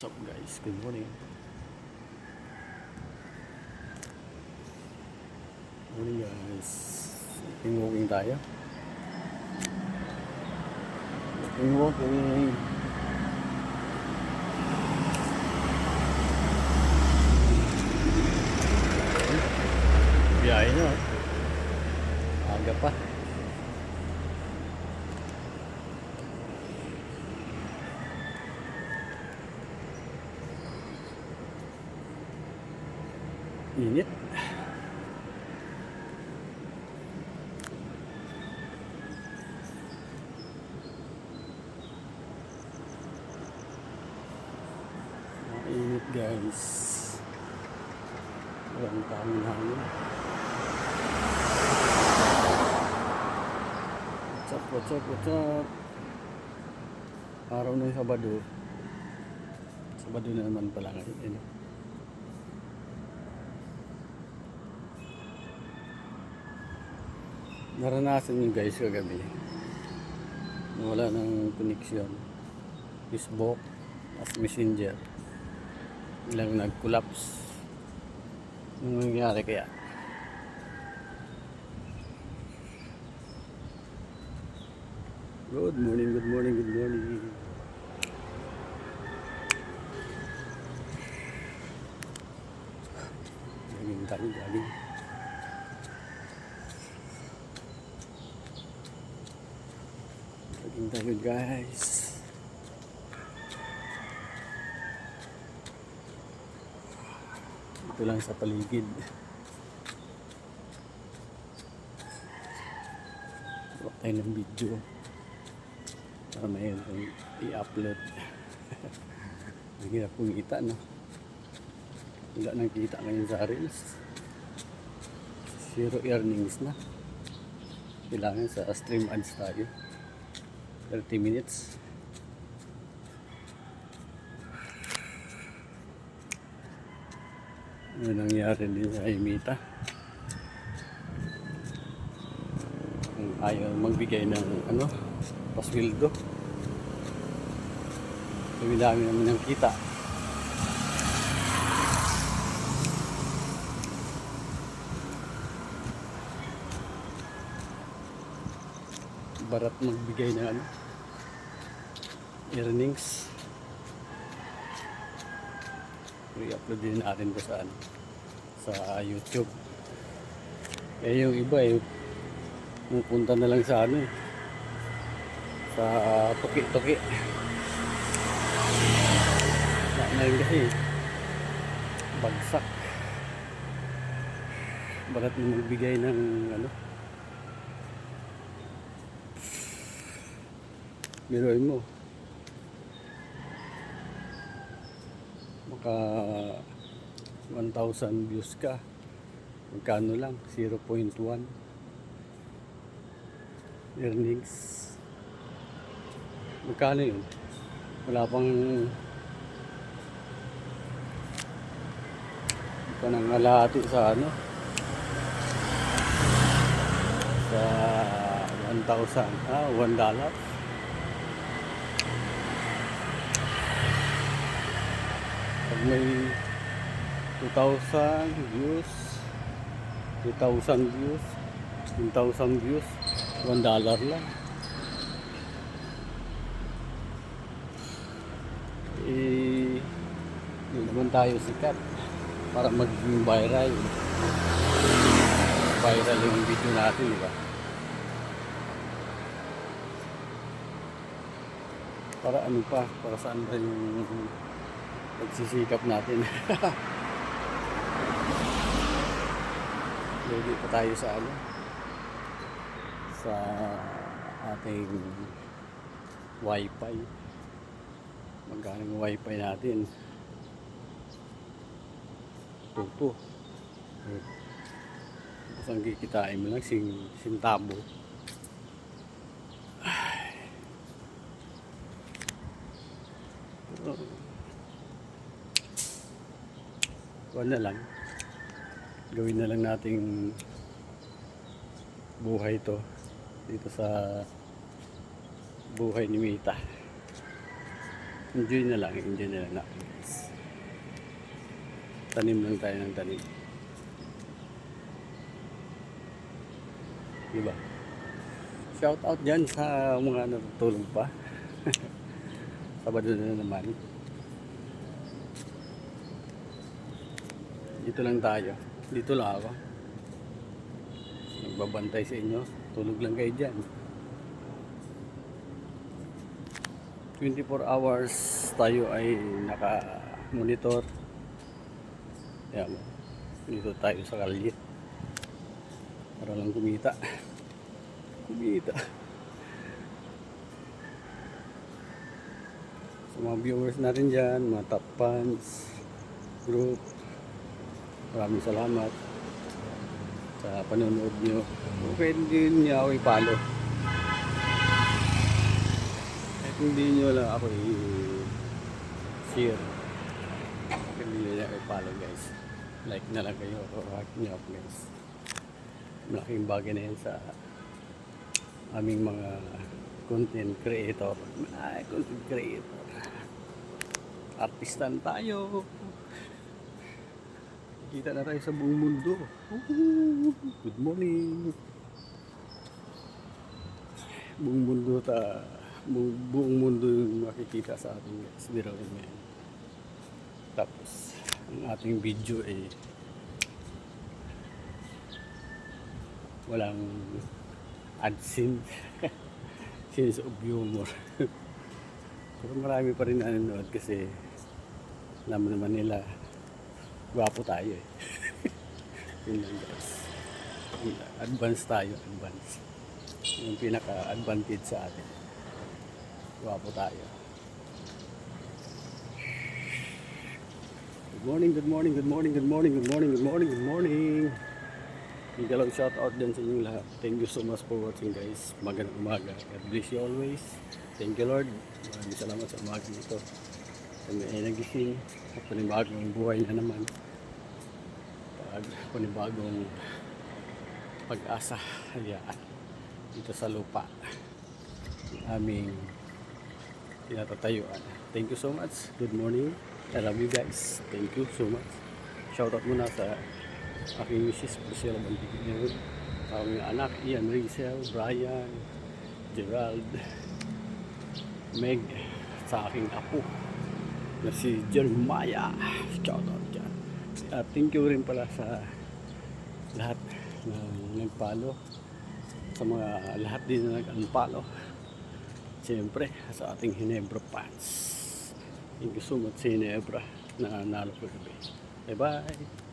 What's up guys? Good morning. Morning guys. Walking tayo. Walking. Biyahe nyo. Aga pa. Init. Init guys. Walang kaming hangin. What's up? Araw ng Sabado. Sabado na naman pala ngayon. Naranasan nyo guys kagabi. Wala ng connection. Facebook at Messenger. Ilang nag-collapse. Anong nangyari kaya? Good morning. Jogging tayo. Jogging tayo guys. Ito lang sa paligid. Huwag tayo ng video para may i-upload. Mahirap kong kita, no? Wala nang kita ngayon sa Reels. Zero earnings na. Kailangan sa stream ads tayo. 30 minutes. Ano nangyari din sa Imita? Ayaw magbigay ng pasweldo. Dami naman ng kita. Barat magbigay ng earnings. I-upload din natin ko sa YouTube. Yung iba pupunta na lang sa sa tuki-tuki. Ngayon kasi bagsak. Barat na magbigay ng biruin mo. Maka 1,000 views ka. Magkano lang? 0.1 earnings. Magkano yun? Wala pa nang alati sa sa 1,000 $1. Pag may 2,000 views, 3,000 views, 10,000 views, $1 lang. Hindi naman tayo sikat para maging viral. Viral yung video natin, di ba? Para para saan ba yung pagsisikap natin? Ready pa tayo sa ating wifi. Magkano yung wifi natin? Tuto. Tapos ang kikitain mo lang sintabo. Wala lang. Gawin na lang nating buhay to dito sa buhay ni Mita. Enjoy na lang natin. guys. Tanim lang tayo ng tanim. Diba? Shout out dyan sa mga natutulog pa. Sabado na naman. Dito lang tayo. Dito lang ako. Nagbabantay sa inyo. Tulog lang kayo dyan. 24 hours tayo ay naka-monitor. Yan. Dito tayo sa kalye. Para lang kumita. Kumita. Sa mga viewers natin dyan, mga top fans, group, maraming salamat sa panonood nyo. Pwede din niya ako i-follow. At hindi nyo lang ako i-share. Hindi nyo lang i-follow guys. Like na lang kayo o heart nyo up guys. Malaking bagay na yan sa aming mga content creator. Ay, content creator. Artistan tayo. Kita na tayo sa buong mundo. Good morning. Buong mundo buong mundo yung makikita sa ating guys. Birawin mo yan. Tapos, ang ating video ay walang AdSense. Sense of humor. Pero marami pa rin nanonood kasi alam naman nila gwapo tayo eh. Yun lang guys. Advance tayo, advance. Yung pinaka-advantage sa atin. Gwapo tayo. Good morning, good morning, good morning, good morning, good morning, good morning, good morning. Igalaw shout out din sa inyong lahat. Thank you so much for watching guys. Magandang umaga. God bless you always. Thank you Lord. Maraming salamat sa umaga nito. Kami ay nagising. Panibagong buhay na naman. Panibagong pag-asa. Hayaan. Dito sa lupa. Aming tinatatayuan. Thank you so much. Good morning. I love you guys. Thank you so much. Shout out muna sa aking Mrs. Priscilla Bandigian, ang anak Ian Rizel, Brian, Gerald, Meg, sa aking apo na si Jeremiah. Shout out dyan. At thank you rin pala sa lahat na nagpalo, sa mga lahat din na nag-unfollow. Siyempre sa ating Hinebra fans. Thank you so much sa Hinebra na nalo ko gabi. Bye bye.